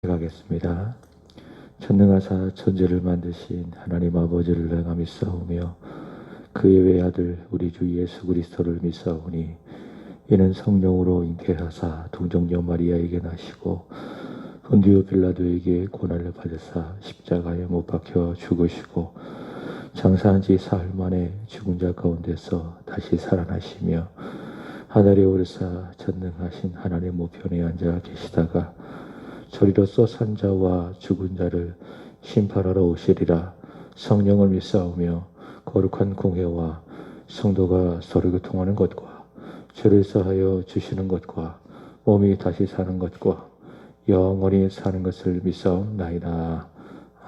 가겠습니다. 전능하사 천지를 만드신 하나님 아버지를 내가 믿사오며 그의 외아들 우리 주 예수 그리스도를 믿사오니 이는 성령으로 잉태하사 동정녀 마리아에게 나시고 본디오 빌라도에게 고난을 받으사 십자가에 못 박혀 죽으시고 장사한 지 사흘 만에 죽은 자 가운데서 다시 살아나시며 하늘에 오르사 전능하신 하나님 우편에 앉아 계시다가 저리로서 산 자와 죽은 자를 심판하러 오시리라. 성령을 믿사오며 거룩한 공회와 성도가 서로 교통하는 것과 죄를 사하여 주시는 것과 몸이 다시 사는 것과 영원히 사는 것을 믿사옵나이다.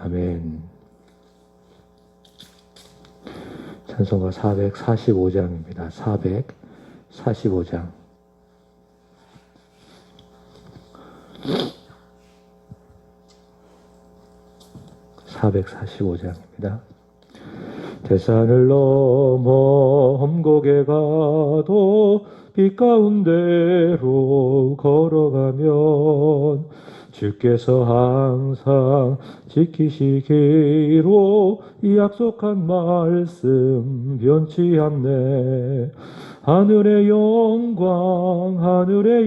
아멘. 찬송가 445장입니다. 445장. (445장입니다) 대산을 넘어 험곡에 가도 빛 가운데로 걸어가면 주께서 항상 지키시기로 약속한 말씀 변치 않네. 하늘의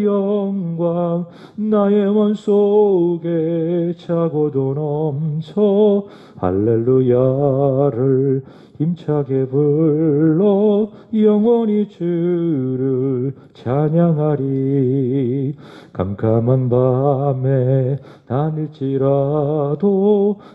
영광 나의 원 속에 차고도 넘쳐 할렐루야를 힘차게 불러 영원히 주를 찬양하리. 깜깜한 밤에 다닐지라도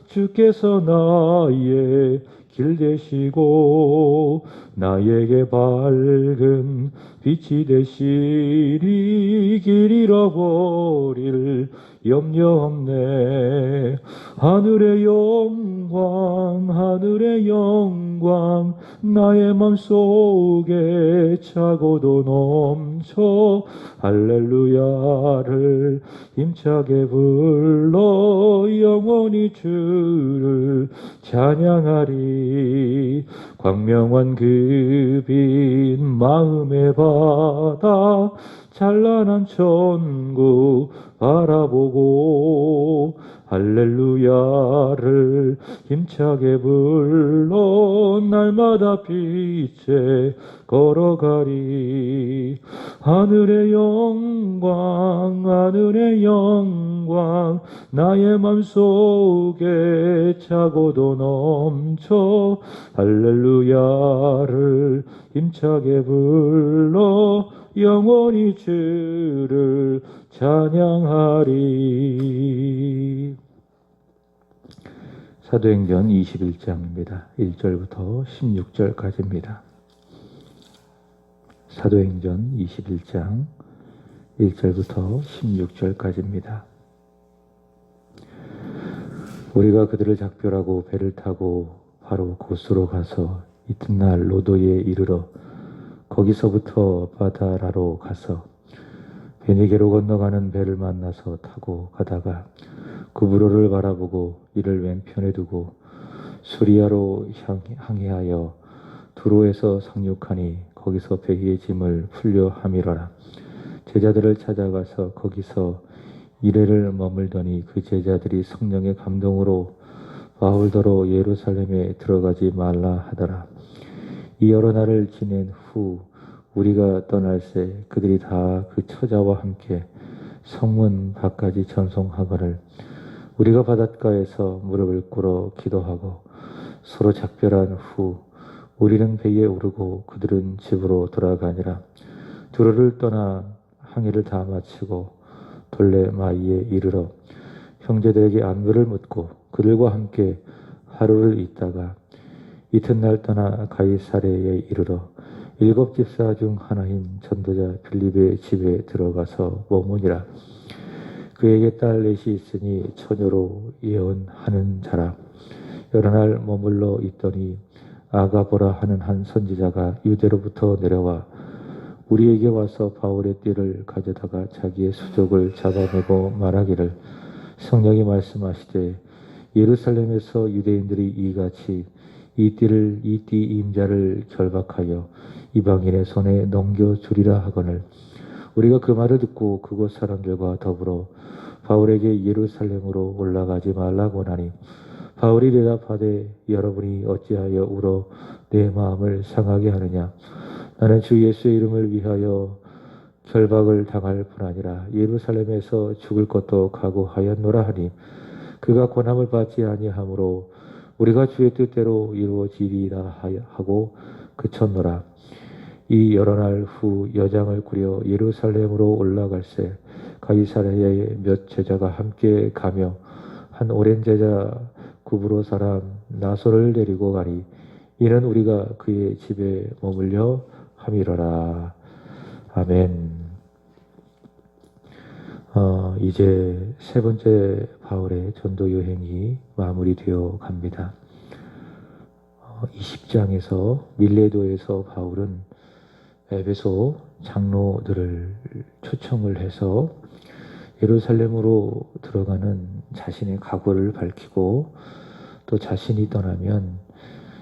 주께서 나의 길 되시고 나에게 밝은 빛이 되시리. 길 잃어버릴 염려 없네. 하늘의 영광 나의 맘속에 차고도 넘쳐 할렐루야를 힘차게 불러 영원히 주를 찬양하리. 광명한 그 빛 마음의 바다 찬란한 천국 바라보고 할렐루야를 힘차게 불러 날마다 빛에 걸어가리. 하늘의 영광 나의 맘속에 차고도 넘쳐 할렐루야를 힘차게 불러 영원히 주를 찬양하리. 사도행전 21장입니다. 1절부터 16절까지입니다. 사도행전 21장 1절부터 16절까지입니다. 우리가 그들을 작별하고 배를 타고 바로 곳으로 가서 이튿날 로도에 이르러 거기서부터 바다라로 가서 베니게로 건너가는 배를 만나서 타고 가다가 구브로를 바라보고 이를 왼편에 두고 수리아로 항해하여 두로에서 상륙하니 거기서 배의 짐을 풀려 함이러라. 제자들을 찾아가서 거기서 이래를 머물더니 그 제자들이 성령의 감동으로 바울더러 예루살렘에 들어가지 말라 하더라. 이 여러 날을 지낸 후 우리가 떠날새 그들이 다 그 처자와 함께 성문 밖까지 전송하거늘 우리가 바닷가에서 무릎을 꿇어 기도하고 서로 작별한 후 우리는 배에 오르고 그들은 집으로 돌아가니라. 두로를 떠나 항해를 다 마치고 돌레마이에 이르러 형제들에게 안부를 묻고 그들과 함께 하루를 있다가 이튿날 떠나 가이사랴에 이르러 7 집사 중 하나인 전도자 빌립의 집에 들어가서 머무니라. 그에게 딸 넷이 있으니 처녀로 예언하는 자라. 여러 날 머물러 있더니 아가보라 하는 한 선지자가 유대로부터 내려와 우리에게 와서 바울의 띠를 가져다가 자기의 수족을 잡아내고 말하기를 성령이 말씀하시되 예루살렘에서 유대인들이 이같이 이 띠 임자를 결박하여 이방인의 손에 넘겨주리라 하거늘 우리가 그 말을 듣고 그곳 사람들과 더불어 바울에게 예루살렘으로 올라가지 말라고 하니 바울이 대답하되 여러분이 어찌하여 울어 내 마음을 상하게 하느냐. 나는 주 예수의 이름을 위하여 결박을 당할 뿐 아니라 예루살렘에서 죽을 것도 각오하였노라 하니 그가 고난을 받지 아니하므로 우리가 주의 뜻대로 이루어지리라 하고 그쳤노라. 이 여러 날 후 여장을 꾸려 예루살렘으로 올라갈새 가이사랴에 몇 제자가 함께 가며 한 오랜 제자 구브로 사람 나소를 데리고 가니 이는 우리가 그의 집에 머물려 함이러라. 아멘. 이제 세 번째 바울의 전도 여행이 마무리되어 갑니다. 20장에서 밀레도에서 바울은 에베소 장로들을 초청을 해서 예루살렘으로 들어가는 자신의 각오를 밝히고 또 자신이 떠나면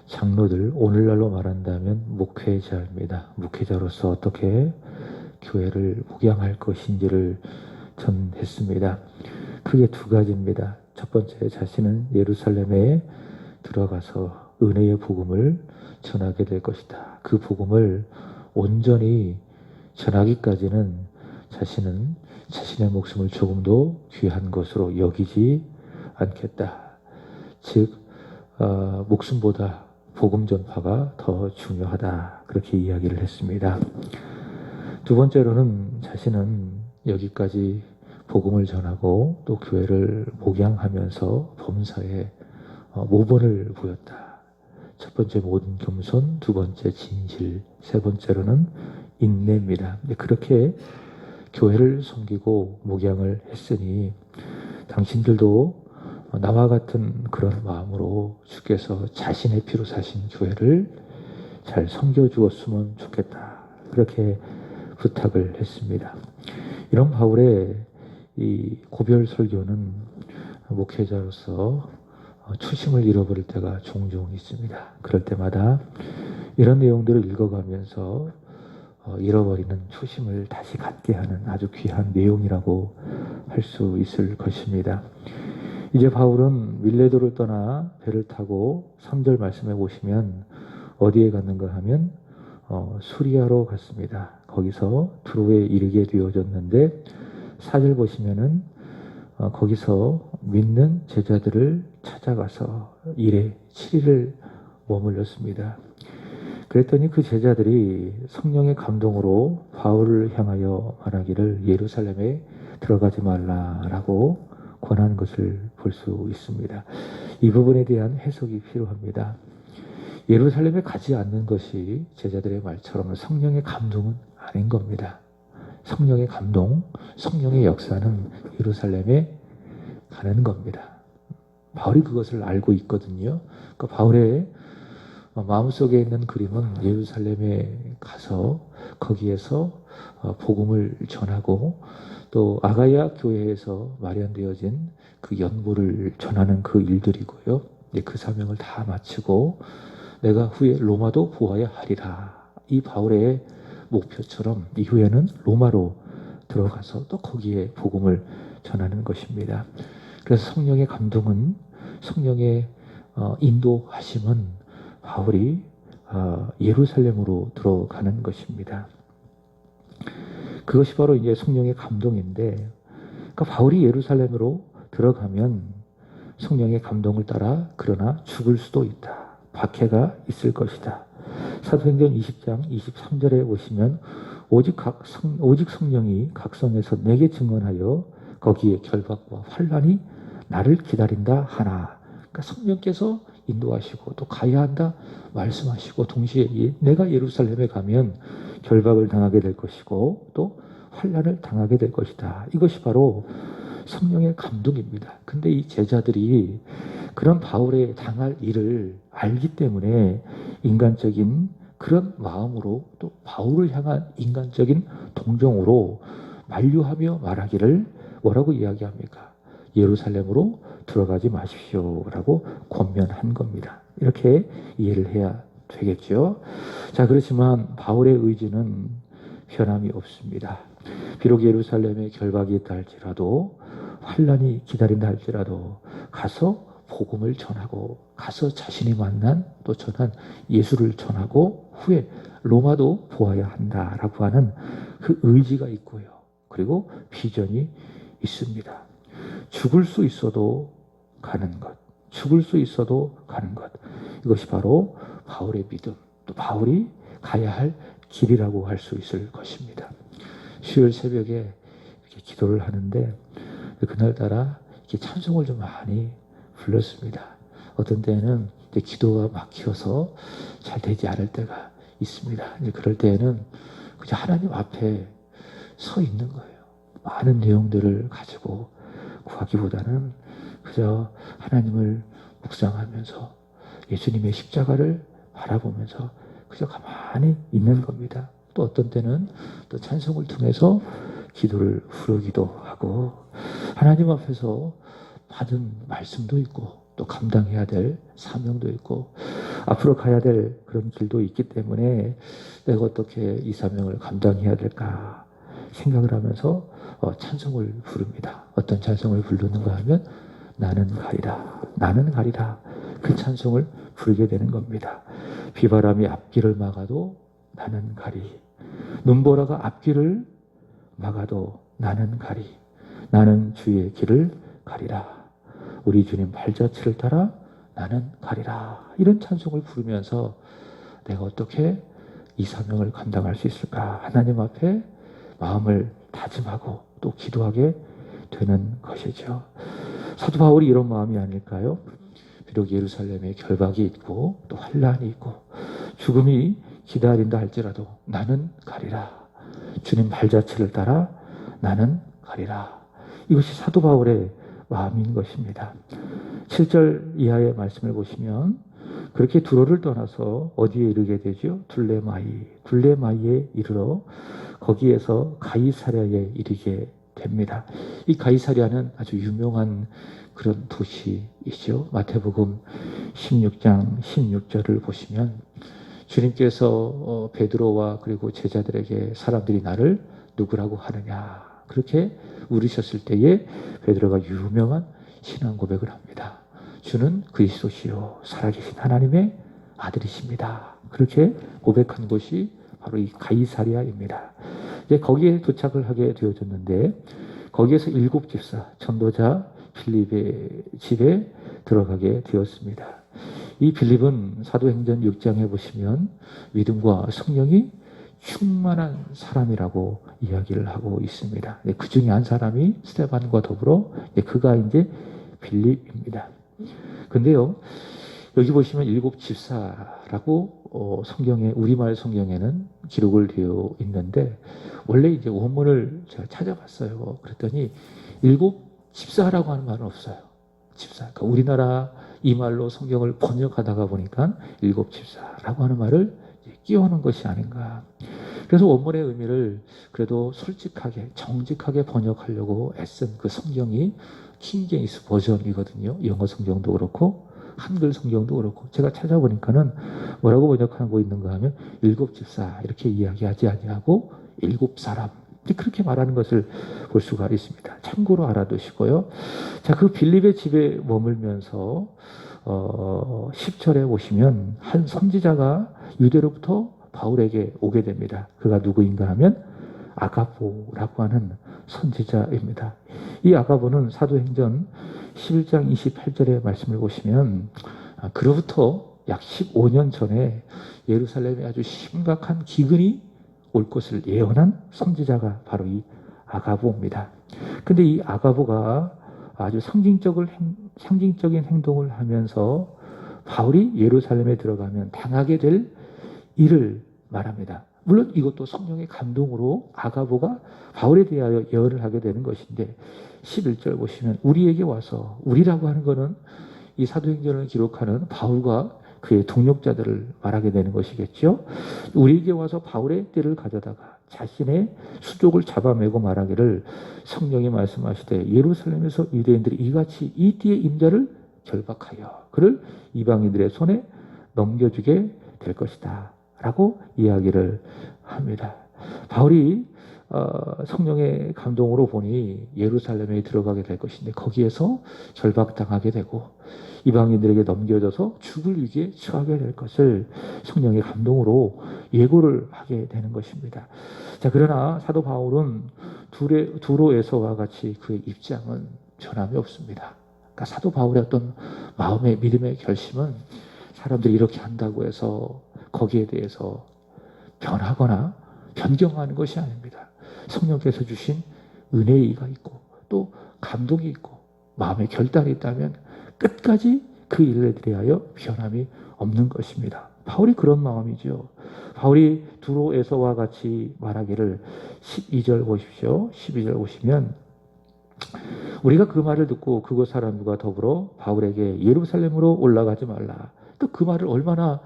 장로들, 오늘날로 말한다면 목회자입니다. 목회자로서 어떻게 교회를 목양할 것인지를 전했습니다. 크게 두 가지입니다. 첫 번째, 자신은 예루살렘에 들어가서 은혜의 복음을 전하게 될 것이다. 그 복음을 온전히 전하기까지는 자신은 자신의 목숨을 조금도 귀한 것으로 여기지 않겠다. 즉 목숨보다 복음 전파가 더 중요하다. 그렇게 이야기를 했습니다. 두 번째로는 자신은 여기까지 복음을 전하고 또 교회를 목양하면서 범사에 모범을 보였다. 첫 번째 모든 겸손, 두 번째 진실, 세 번째로는 인내입니다. 그렇게 교회를 섬기고 목양을 했으니 당신들도 나와 같은 그런 마음으로 주께서 자신의 피로 사신 교회를 잘 섬겨주었으면 좋겠다. 그렇게 부탁을 했습니다. 이런 바울의 이 고별 설교는 목회자로서 초심을 잃어버릴 때가 종종 있습니다. 그럴 때마다 이런 내용들을 읽어가면서 잃어버리는 초심을 다시 갖게 하는 아주 귀한 내용이라고 할 수 있을 것입니다. 이제 바울은 밀레도를 떠나 배를 타고 3절 말씀해 보시면 어디에 갔는가 하면 수리아로 갔습니다. 거기서 트로에 이르게 되어졌는데 4절 보시면은 거기서 믿는 제자들을 찾아가서 일에 7일을 머물렀습니다. 그랬더니 그 제자들이 성령의 감동으로 바울을 향하여 말하기를 예루살렘에 들어가지 말라라고 권한 것을 볼 수 있습니다. 이 부분에 대한 해석이 필요합니다. 예루살렘에 가지 않는 것이 제자들의 말처럼 성령의 감동은 아닌 겁니다. 성령의 감동, 성령의 역사는 예루살렘에 가는 겁니다. 바울이 그것을 알고 있거든요. 그러니까 바울의 마음속에 있는 그림은 예루살렘에 가서 거기에서 복음을 전하고 또 아가야 교회에서 마련되어진 그 연보를 전하는 그 일들이고요. 그 사명을 다 마치고 내가 후에 로마도 보아야 하리라. 이 바울의 목표처럼 이후에는 로마로 들어가서 또 거기에 복음을 전하는 것입니다. 그래서 성령의 감동은, 성령의 인도하심은 바울이 예루살렘으로 들어가는 것입니다. 그것이 바로 이제 성령의 감동인데, 그러니까 바울이 예루살렘으로 들어가면 성령의 감동을 따라 그러나 죽을 수도 있다. 박해가 있을 것이다. 사도행전 20장 23절에 보시면 오직 성령이 각성에서 내게 증언하여 거기에 결박과 환난이 나를 기다린다 하나. 그러니까 성령께서 인도하시고 또 가야 한다 말씀하시고 동시에 내가 예루살렘에 가면 결박을 당하게 될 것이고 또 환난을 당하게 될 것이다. 이것이 바로 성령의 감동입니다. 근데 이 제자들이 그런 바울의 당할 일을 알기 때문에 인간적인 그런 마음으로 또 바울을 향한 인간적인 동정으로 만류하며 말하기를 뭐라고 이야기합니까? 예루살렘으로 들어가지 마십시오라고 권면한 겁니다. 이렇게 이해를 해야 되겠죠. 자, 그렇지만 바울의 의지는 변함이 없습니다. 비록 예루살렘에 결박이 있다 할지라도 환란이 기다린다 할지라도 가서 복음을 전하고 가서 자신이 만난 또 전한 예수를 전하고 후에 로마도 보아야 한다라고 하는 그 의지가 있고요. 그리고 비전이 있습니다. 죽을 수 있어도 가는 것, 죽을 수 있어도 가는 것. 이것이 바로 바울의 믿음, 또 바울이 가야 할 길이라고 할 수 있을 것입니다. 수요일 새벽에 이렇게 기도를 하는데 그날따라 이렇게 찬송을 좀 많이 불렀습니다. 어떤 때는 기도가 막혀서 잘 되지 않을 때가 있습니다. 이제 그럴 때에는 그냥 하나님 앞에 서 있는 거예요. 많은 내용들을 가지고 구하기보다는 그저 하나님을 묵상하면서 예수님의 십자가를 바라보면서 그저 가만히 있는 겁니다. 또 어떤 때는 또 찬송을 통해서 기도를 부르기도 하고 하나님 앞에서 받은 말씀도 있고 또 감당해야 될 사명도 있고 앞으로 가야 될 그런 길도 있기 때문에 내가 어떻게 이 사명을 감당해야 될까 생각을 하면서 찬송을 부릅니다. 어떤 찬송을 부르는가 하면 나는 가리라, 나는 가리라 그 찬송을 부르게 되는 겁니다. 비바람이 앞길을 막아도 나는 가리, 눈보라가 앞길을 막아도 나는 가리, 나는 주의 길을 가리라, 우리 주님 발자취를 따라 나는 가리라. 이런 찬송을 부르면서 내가 어떻게 이 사명을 감당할 수 있을까 하나님 앞에 마음을 다짐하고 또 기도하게 되는 것이죠. 사도 바울이 이런 마음이 아닐까요? 비록 예루살렘에 결박이 있고 또 환란이 있고 죽음이 기다린다 할지라도 나는 가리라. 주님 발자취를 따라 나는 가리라. 이것이 사도 바울의 마음인 것입니다. 7절 이하의 말씀을 보시면 그렇게 두로를 떠나서 어디에 이르게 되죠? 둘레마이에 이르러 거기에서 가이사랴에 이르게 됩니다. 이 가이사랴는 아주 유명한 그런 도시이죠. 마태복음 16장 16절을 보시면 주님께서 베드로와 그리고 제자들에게 사람들이 나를 누구라고 하느냐 그렇게 물으셨을 때에 베드로가 유명한 신앙 고백을 합니다. 주는 그리스도시요 살아계신 하나님의 아들이십니다. 그렇게 고백한 곳이 바로 이 가이사랴입니다. 이제 거기에 도착을 하게 되어졌는데 거기에서 7 집사 전도자 빌립의 집에 들어가게 되었습니다. 이 빌립은 사도행전 6장에 보시면 믿음과 성령이 충만한 사람이라고 이야기를 하고 있습니다. 그 중에 한 사람이 스데반과 더불어 그가 이제 빌립입니다. 근데요, 여기 보시면 7 집사라고 성경에 우리말 성경에는 기록을 되어 있는데 원래 이제 원문을 제가 찾아봤어요. 그랬더니 7 집사라고 하는 말은 없어요. 집사. 그러니까 우리나라 이 말로 성경을 번역하다가 보니까 7 집사라고 하는 말을 끼워놓은 것이 아닌가. 그래서 원문의 의미를 그래도 솔직하게 정직하게 번역하려고 애쓴 그 성경이 킹제임스 버전이거든요. 영어 성경도 그렇고 한글 성경도 그렇고 제가 찾아보니까는 뭐라고 번역하고 있는가 하면 7 집사 이렇게 이야기하지 아니하고 7 사람 그렇게 말하는 것을 볼 수가 있습니다. 참고로 알아두시고요. 자, 그 빌립의 집에 머물면서 10절에 보시면 한 선지자가 유대로부터 바울에게 오게 됩니다. 그가 누구인가 하면 아가보라고 하는 선지자입니다. 이 아가보는 사도행전 11장 28절의 말씀을 보시면 그로부터 약 15년 전에 예루살렘에 아주 심각한 기근이 올 것을 예언한 선지자가 바로 이 아가보입니다. 근데 이 아가보가 아주 상징적인 행동을 하면서 바울이 예루살렘에 들어가면 당하게 될 일을 말합니다. 물론 이것도 성령의 감동으로 아가보가 바울에 대하여 예언을 하게 되는 것인데 11절 보시면 우리에게 와서 우리라고 하는 것은 이 사도행전을 기록하는 바울과 그의 동력자들을 말하게 되는 것이겠죠. 우리에게 와서 바울의 띠를 가져다가 자신의 수족을 잡아매고 말하기를 성령이 말씀하시되 예루살렘에서 유대인들이 이같이 이 띠의 임자를 결박하여 그를 이방인들의 손에 넘겨주게 될 것이다 라고 이야기를 합니다. 바울이 성령의 감동으로 보니 예루살렘에 들어가게 될 것인데 거기에서 결박당하게 되고 이방인들에게 넘겨져서 죽을 위기에 처하게 될 것을 성령의 감동으로 예고를 하게 되는 것입니다. 자, 그러나 사도 바울은 두로에서와 같이 그의 입장은 변함이 없습니다. 그러니까 사도 바울의 어떤 마음의 믿음의 결심은 사람들이 이렇게 한다고 해서 거기에 대해서 변하거나 변경하는 것이 아닙니다. 성령께서 주신 은혜의가 있고 또 감동이 있고 마음의 결단이 있다면 끝까지 그 일에 대하여 변함이 없는 것입니다. 바울이 그런 마음이죠. 바울이 두로에서와 같이 말하기를 12절 보십시오. 12절 보시면 우리가 그 말을 듣고 그곳 사람들과 더불어 바울에게 예루살렘으로 올라가지 말라. 또 그 말을 얼마나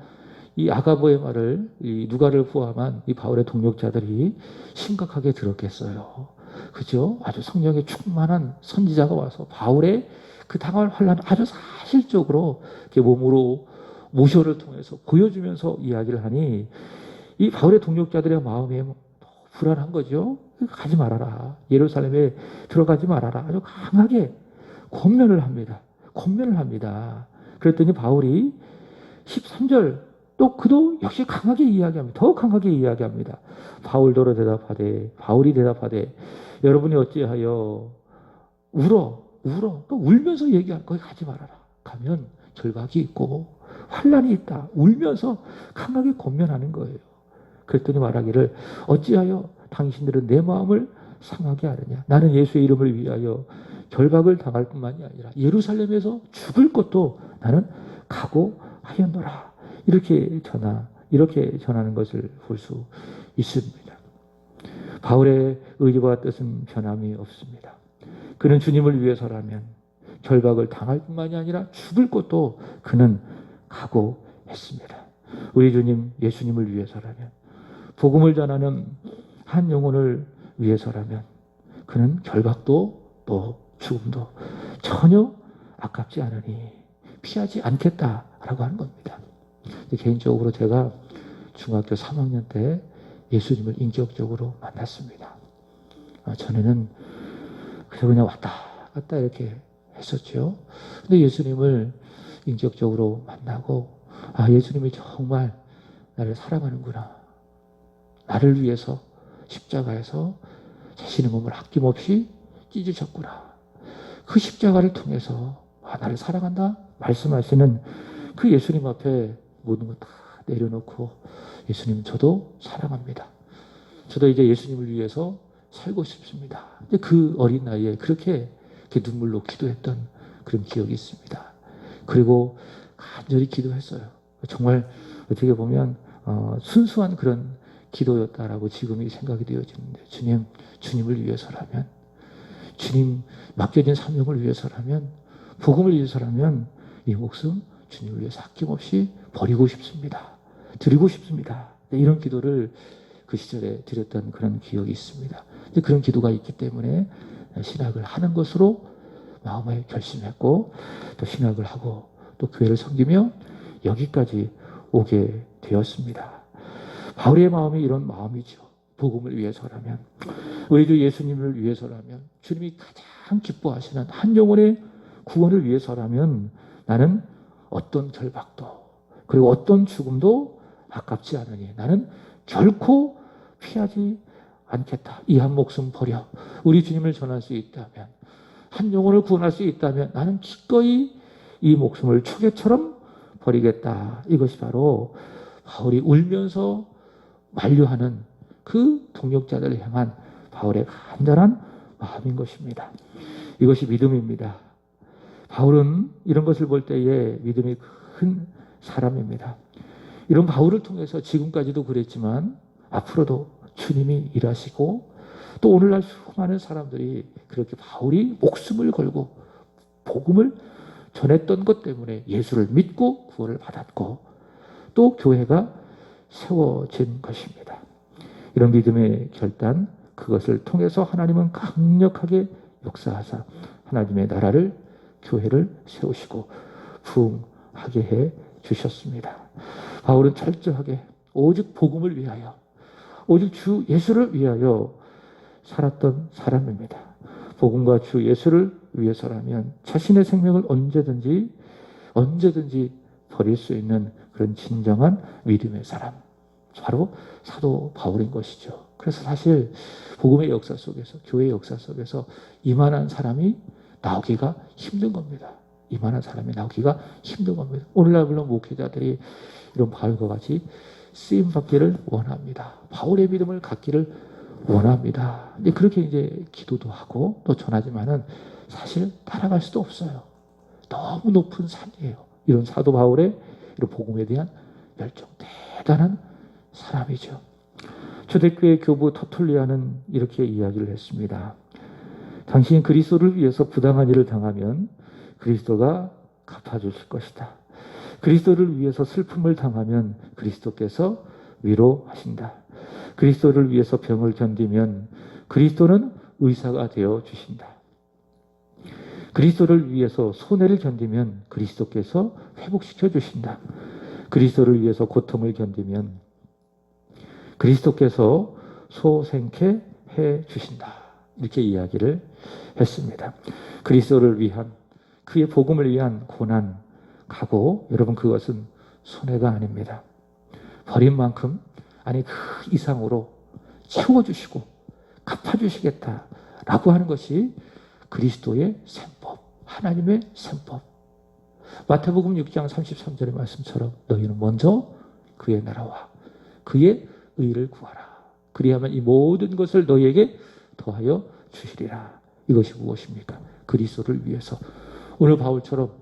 이 아가보의 말을 이 누가를 포함한 이 바울의 동력자들이 심각하게 들었겠어요. 그죠? 아주 성령에 충만한 선지자가 와서 바울의 그 당할 환란을 아주 사실적으로 이렇게 몸으로 모셔를 통해서 보여주면서 이야기를 하니 이 바울의 동력자들의 마음에 불안한 거죠. 가지 말아라. 예루살렘에 들어가지 말아라. 아주 강하게 권면을 합니다. 권면을 합니다. 그랬더니 바울이 13절 또 그도 역시 강하게 이야기합니다. 더 강하게 이야기합니다. 바울이 대답하되 여러분이 어찌하여 울어 또 울면서 얘기할 거기 가지 말아라. 가면 결박이 있고 환란이 있다. 울면서 강하게 권면하는 거예요. 그랬더니 말하기를 어찌하여 당신들은 내 마음을 상하게 하느냐. 나는 예수의 이름을 위하여 결박을 당할 뿐만이 아니라 예루살렘에서 죽을 것도 나는 각오하였노라. 이렇게 전하는 것을 볼 수 있습니다. 바울의 의지와 뜻은 변함이 없습니다. 그는 주님을 위해서라면 결박을 당할 뿐만이 아니라 죽을 것도 그는 각오했습니다. 우리 주님 예수님을 위해서라면 복음을 전하는 한 영혼을 위해서라면 그는 결박도 또 죽음도 전혀 아깝지 않으니 피하지 않겠다라고 하는 겁니다. 개인적으로 제가 중학교 3학년 때 예수님을 인격적으로 만났습니다. 전에는 그냥 왔다 갔다 이렇게 했었죠. 근데 예수님을 인격적으로 만나고 예수님이 정말 나를 사랑하는구나. 나를 위해서 십자가에서 자신의 몸을 아낌없이 찢으셨구나. 그 십자가를 통해서 나를 사랑한다 말씀하시는 그 예수님 앞에 모든 것 다 내려놓고 예수님 저도 사랑합니다. 저도 이제 예수님을 위해서 살고 싶습니다. 근데 그 어린 나이에 그렇게 눈물로 기도했던 그런 기억이 있습니다. 그리고 간절히 기도했어요. 정말 어떻게 보면 순수한 그런 기도였다라고 지금이 생각이 되어지는데 주님을 위해서라면 주님 맡겨진 사명을 위해서라면 복음을 위해서라면 이 목숨 주님을 위해서 아낌없이 버리고 싶습니다. 드리고 싶습니다. 이런 기도를 그 시절에 드렸던 그런 기억이 있습니다. 그런 기도가 있기 때문에 신학을 하는 것으로 마음에 결심했고 또 신학을 하고 또 교회를 섬기며 여기까지 오게 되었습니다. 바울의 마음이 이런 마음이죠. 복음을 위해서라면 우리 주 예수님을 위해서라면 주님이 가장 기뻐하시는 한 영혼의 구원을 위해서라면 나는 어떤 결박도 그리고 어떤 죽음도 아깝지 않으니 나는 결코 피하지 않겠다. 이 한 목숨 버려 우리 주님을 전할 수 있다면 한 영혼을 구원할 수 있다면 나는 기꺼이 이 목숨을 초계처럼 버리겠다. 이것이 바로 바울이 울면서 만류하는 그 동역자들을 향한 바울의 간절한 마음인 것입니다. 이것이 믿음입니다. 바울은 이런 것을 볼 때에 믿음이 큰 사람입니다. 이런 바울을 통해서 지금까지도 그랬지만 앞으로도 주님이 일하시고 또 오늘날 수많은 사람들이 그렇게 바울이 목숨을 걸고 복음을 전했던 것 때문에 예수를 믿고 구원을 받았고 또 교회가 세워진 것입니다. 이런 믿음의 결단 그것을 통해서 하나님은 강력하게 역사하사 하나님의 나라를 교회를 세우시고 부흥하게 해 주셨습니다. 바울은 철저하게 오직 복음을 위하여 오직 주 예수를 위하여 살았던 사람입니다. 복음과 주 예수를 위해서라면 자신의 생명을 언제든지 버릴 수 있는 그런 진정한 믿음의 사람, 바로 사도 바울인 것이죠. 그래서 사실 복음의 역사 속에서, 교회의 역사 속에서 이만한 사람이 나오기가 힘든 겁니다. 이만한 사람이 나오기가 힘든 겁니다. 오늘날 물론 목회자들이 이런 바울과 같이 쓰임받기를 원합니다. 바울의 믿음을 갖기를 원합니다. 근데 그렇게 이제 기도도 하고 또 전하지만은 사실 따라갈 수도 없어요. 너무 높은 산이에요. 이런 사도 바울의 이런 복음에 대한 열정, 대단한 사람이죠. 초대교회 교부 터툴리아는 이렇게 이야기를 했습니다. 당신이 그리스도를 위해서 부당한 일을 당하면 그리스도가 갚아주실 것이다. 그리스도를 위해서 슬픔을 당하면 그리스도께서 위로하신다. 그리스도를 위해서 병을 견디면 그리스도는 의사가 되어 주신다. 그리스도를 위해서 손해를 견디면 그리스도께서 회복시켜 주신다. 그리스도를 위해서 고통을 견디면 그리스도께서 소생케 해 주신다. 이렇게 이야기를 했습니다. 그리스도를 위한, 그의 복음을 위한 고난, 각오, 여러분 그것은 손해가 아닙니다. 버린 만큼, 아니 그 이상으로 채워주시고 갚아주시겠다라고 하는 것이 그리스도의 셈법, 하나님의 셈법. 마태복음 6장 33절의 말씀처럼 너희는 먼저 그의 나라와 그의 의를 구하라. 그리하면 이 모든 것을 너희에게 더하여 주시리라. 이것이 무엇입니까? 그리스도를 위해서. 오늘 바울처럼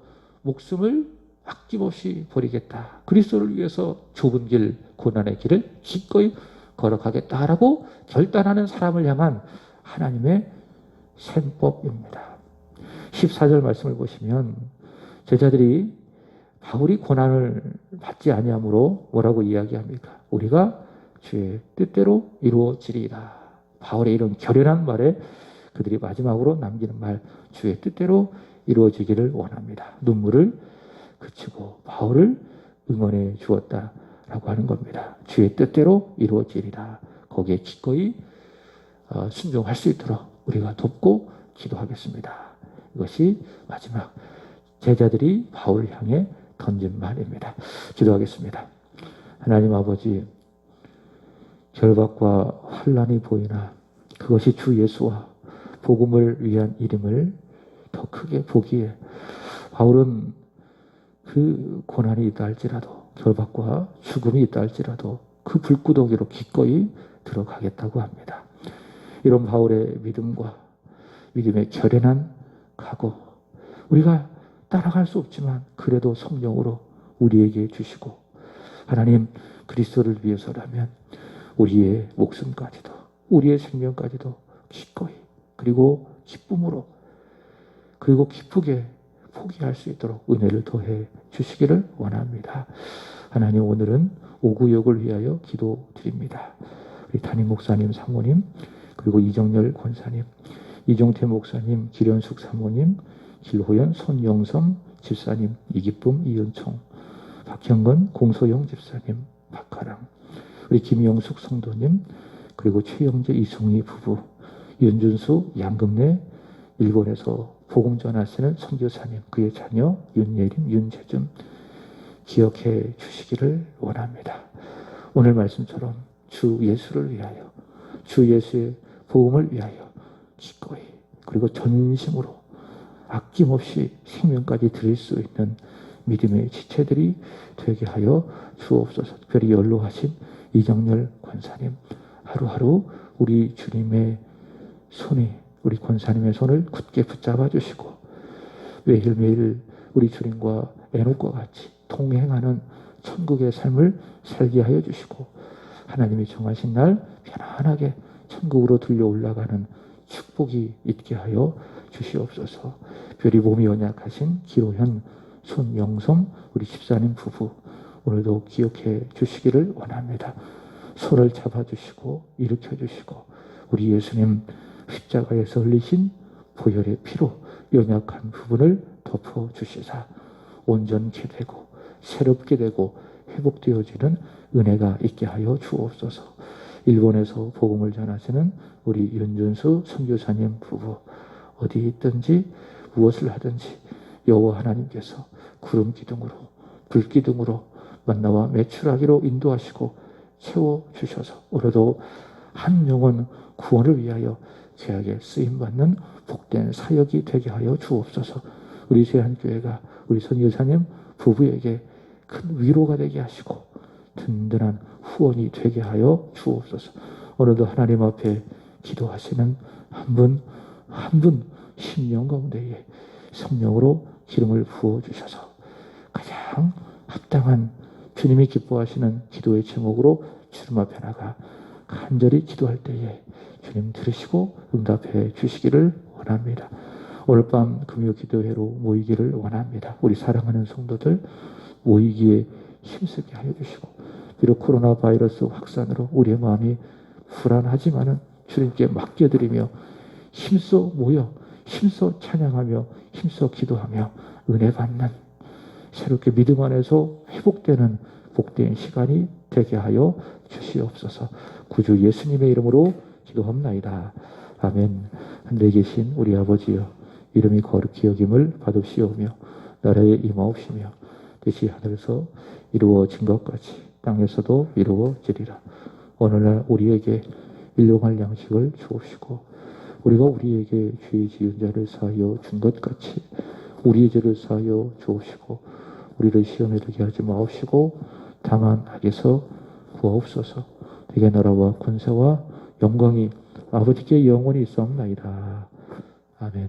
목숨을 아낌없이 버리겠다. 그리스도를 위해서 좁은 길, 고난의 길을 기꺼이 걸어가겠다라고 결단하는 사람을 향한 하나님의 셈법입니다. 14절 말씀을 보시면 제자들이 바울이 고난을 받지 아니하므로 뭐라고 이야기합니까? 우리가 주의 뜻대로 이루어지리이다. 바울의 이런 결연한 말에 그들이 마지막으로 남기는 말, 주의 뜻대로 이루어지기를 원합니다. 눈물을 그치고 바울을 응원해 주었다라고 하는 겁니다. 주의 뜻대로 이루어지리라. 거기에 기꺼이 순종할 수 있도록 우리가 돕고 기도하겠습니다. 이것이 마지막 제자들이 바울을 향해 던진 말입니다. 기도하겠습니다. 하나님 아버지, 결박과 환난이 보이나 그것이 주 예수와 복음을 위한 일임을 더 크게 보기에 바울은 그 고난이 있다 할지라도, 결박과 죽음이 있다 할지라도 그 불구덩이로 기꺼이 들어가겠다고 합니다. 이런 바울의 믿음과 믿음의 결연한 각오, 우리가 따라갈 수 없지만 그래도 성령으로 우리에게 주시고, 하나님 그리스도를 위해서라면 우리의 목숨까지도, 우리의 생명까지도 기꺼이, 그리고 기쁨으로, 그리고 기쁘게 포기할 수 있도록 은혜를 더해 주시기를 원합니다. 하나님, 오늘은 오구역을 위하여 기도드립니다. 우리 담임 목사님, 사모님, 그리고 이정열 권사님, 이종태 목사님, 기련숙 사모님, 길호연, 손영섬 집사님, 이기쁨, 이은총, 박형건, 공소영 집사님, 박하랑, 우리 김영숙 성도님, 그리고 최영재, 이승희 부부, 윤준수, 양금래, 일본에서 복음 전하시는 선교사님, 그의 자녀 윤예림, 윤재준 기억해 주시기를 원합니다. 오늘 말씀처럼 주 예수를 위하여, 주 예수의 복음을 위하여 기꺼이, 그리고 전심으로 아낌없이 생명까지 드릴 수 있는 믿음의 지체들이 되게 하여 주옵소서. 특별히 연로하신 이정열 권사님, 하루하루 우리 주님의 손이, 우리 권사님의 손을 굳게 붙잡아 주시고 매일매일 우리 주님과 에녹과 같이 동행하는 천국의 삶을 살게 하여 주시고, 하나님이 정하신 날 편안하게 천국으로 들려 올라가는 축복이 있게 하여 주시옵소서. 별이 몸이 연약하신 기로현, 손영성 우리 집사님 부부, 오늘도 기억해 주시기를 원합니다. 손을 잡아주시고 일으켜 주시고, 우리 예수님 십자가에서 흘리신 보혈의 피로 연약한 부분을 덮어 주시사 온전케 되고 새롭게 되고 회복되어지는 은혜가 있게 하여 주옵소서. 일본에서 복음을 전하시는 우리 윤준수 선교사님 부부, 어디 있든지 무엇을 하든지 여호와 하나님께서 구름 기둥으로 불 기둥으로 만나와 매출하기로 인도하시고 채워주셔서 오늘도 한 영혼 구원을 위하여 귀하게 쓰임받는 복된 사역이 되게 하여 주옵소서. 우리 제한교회가 우리 선교사님 부부에게 큰 위로가 되게 하시고 든든한 후원이 되게 하여 주옵소서. 오늘도 하나님 앞에 기도하시는 한 분 한 분 심령 가운데에 성령으로 기름을 부어주셔서 가장 합당한 주님이 기뻐하시는 기도의 제목으로 주님 앞에 나가 간절히 기도할 때에 주님 들으시고 응답해 주시기를 원합니다. 오늘 밤 금요 기도회로 모이기를 원합니다. 우리 사랑하는 성도들 모이기에 힘쓰게 하여 주시고, 비록 코로나 바이러스 확산으로 우리의 마음이 불안하지만은 주님께 맡겨드리며 힘써 모여 힘써 찬양하며 힘써 기도하며 은혜 받는 새롭게 믿음 안에서 회복되는 복된 시간이 되게 하여 주시옵소서. 구주 예수님의 이름으로 기도합나이다. 아멘. 하늘에 계신 우리 아버지여, 이름이 거룩히 여김을 받으시오며 나라에 임하옵시며 뜻이 하늘에서 이루어진 것 같이 땅에서도 이루어지리라. 오늘날 우리에게 일용할 양식을 주옵시고, 우리가 우리에게 죄 지은 자를 사하여 준 것 같이 우리의 죄를 사하여 주옵시고, 우리를 시험에 들게 하지 마옵시고 다만 악에서 구하옵소서. 되게 나라와 권세와 영광이 아버지께 영원히 있사옵나이다. 아멘.